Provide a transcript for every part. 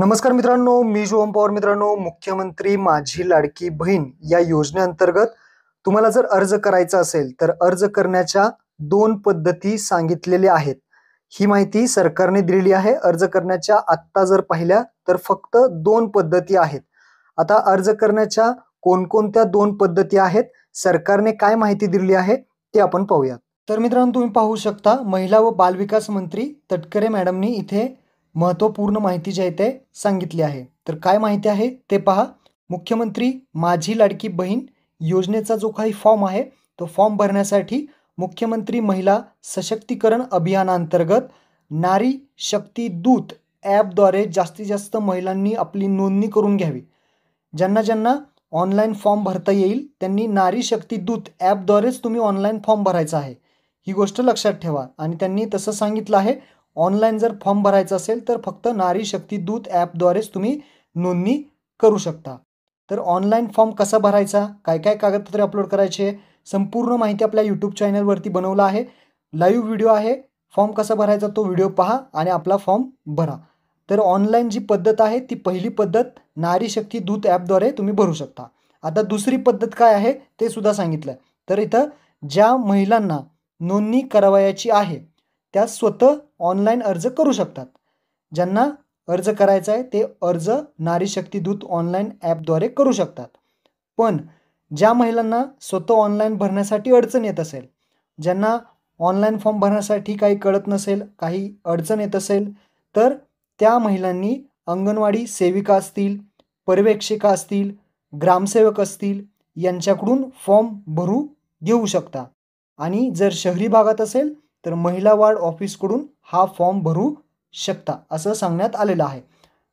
नमस्कार मित्रांनो, मी शुभम पवार. मित्रांनो, मुख्यमंत्री माझी लाडकी बहीण या योजनेअंतर्गत तुम्हाला जर अर्ज करायचा असेल तर अर्ज करण्याच्या 2 पद्धती सांगितलेल्या आहेत. ही माहिती सरकारने दिलेली आहे. अर्ज करण्याच्या आत्ता जर पाहिल्या तर फक्त 2 पद्धती आहेत. आता अर्ज करण्याच्या कोणकोणत्या 2 पद्धती आहेत, सरकारने काय माहिती दिलेली आहे ते आपण पाहूया. तर मित्रांनो, तुम्ही पाहू शकता महिला व बालविकास मंत्री तटकरे मॅडमनी इथे महत्त्वपूर्ण माहिती जी आहे ते सांगितली आहे. तर काय माहिती आहे ते पहा. मुख्यमंत्री माझी लाडकी बहीण योजनेचा जो काही फॉर्म आहे तो फॉर्म भरण्यासाठी मुख्यमंत्री महिला सशक्तीकरण अभियानांतर्गत नारी शक्ती दूत ॲपद्वारे जास्तीत जास्त महिलांनी आपली नोंदणी करून घ्यावी. ज्यांना ज्यांना ऑनलाईन फॉर्म भरता येईल त्यांनी नारी शक्ती दूत ॲपद्वारेच तुम्ही ऑनलाईन फॉर्म भरायचा आहे. ही गोष्ट लक्षात ठेवा. आणि त्यांनी तसं सांगितलं आहे, ऑनलाईन जर फॉर्म भरायचा असेल तर फक्त नारी शक्ती दूत ॲपद्वारेच तुम्ही नोंदणी करू शकता. तर ऑनलाईन फॉर्म कसा भरायचा, काय काय कागदपत्रे अपलोड करायचे, संपूर्ण माहिती आपल्या यूट्यूब चॅनलवरती बनवला आहे. लाईव्ह व्हिडिओ आहे. फॉर्म कसा भरायचा तो व्हिडिओ पहा आणि आपला फॉर्म भरा. तर ऑनलाईन जी पद्धत आहे ती पहिली पद्धत नारी शक्ती दूत ॲपद्वारे तुम्ही भरू शकता. आता दुसरी पद्धत काय आहे ते सुद्धा सांगितलं. तर इथं ज्या महिलांना नोंदणी करावयाची आहे त्या स्वतः ऑनलाईन अर्ज करू शकतात. ज्यांना अर्ज करायचा आहे ते अर्ज नारी शक्ती दूत ऑनलाईन ॲपद्वारे करू शकतात. पण ज्या महिलांना स्वतः ऑनलाईन भरण्यासाठी अडचण येत असेल, ज्यांना ऑनलाईन फॉर्म भरण्यासाठी काही कळत नसेल, काही अडचण येत असेल, तर त्या महिलांनी अंगणवाडी सेविका असतील, पर्यवेक्षिका असतील, ग्रामसेवक असतील यांच्याकडून फॉर्म भरू घेऊ शकता. आणि जर शहरी भागात असेल तर महिला वार्ड ऑफिसकडून हा फॉर्म भरू शकता असं सांगण्यात आलेलं आहे.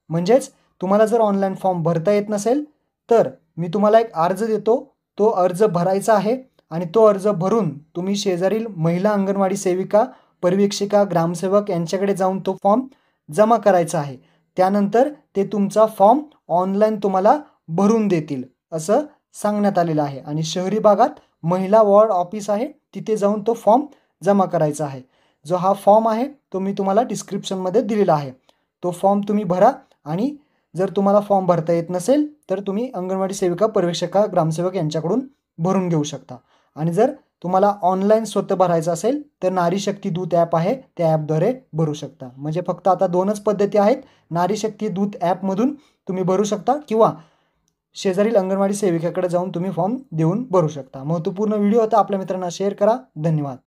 म्हणजेच तुम्हाला जर ऑनलाईन फॉर्म भरता येत नसेल तर मी तुम्हाला एक अर्ज देतो, तो अर्ज भरायचा आहे आणि तो अर्ज भरून तुम्ही शेजारील महिला अंगणवाडी सेविका, पर्यवेक्षिका, ग्रामसेवक यांच्याकडे जाऊन तो फॉर्म जमा करायचा आहे. त्यानंतर ते तुमचा फॉर्म ऑनलाईन तुम्हाला भरून देतील असं सांगण्यात आलेलं आहे. आणि शहरी भागात महिला वॉर्ड ऑफिस आहे, तिथे जाऊन तो फॉर्म जमा करायचा आहे. जो हा फॉर्म आहे तो मी तुम्हाला डिस्क्रिप्शनमध्ये दिलेला आहे. तो फॉर्म तुम्ही भरा आणि जर तुम्हाला फॉर्म भरता येत नसेल तर तुम्ही अंगणवाडी सेविका, पर्यवेक्षिका, ग्रामसेवक यांच्याकडून भरून घेऊ शकता. आणि जर तुम्हाला ऑनलाईन स्वतः भरायचं असेल तर नारी शक्ती दूत ॲप आहे त्या ॲपद्वारे भरू शकता. म्हणजे फक्त आता 2च पद्धती आहेत. नारी शक्ती दूत ॲपमधून तुम्ही भरू शकता किंवा शेजारील अंगणवाडी सेविकेकडे जाऊन तुम्ही फॉर्म देऊन भरू शकता. महत्त्वपूर्ण व्हिडिओ होता. आपल्या मित्रांना शेअर करा. धन्यवाद.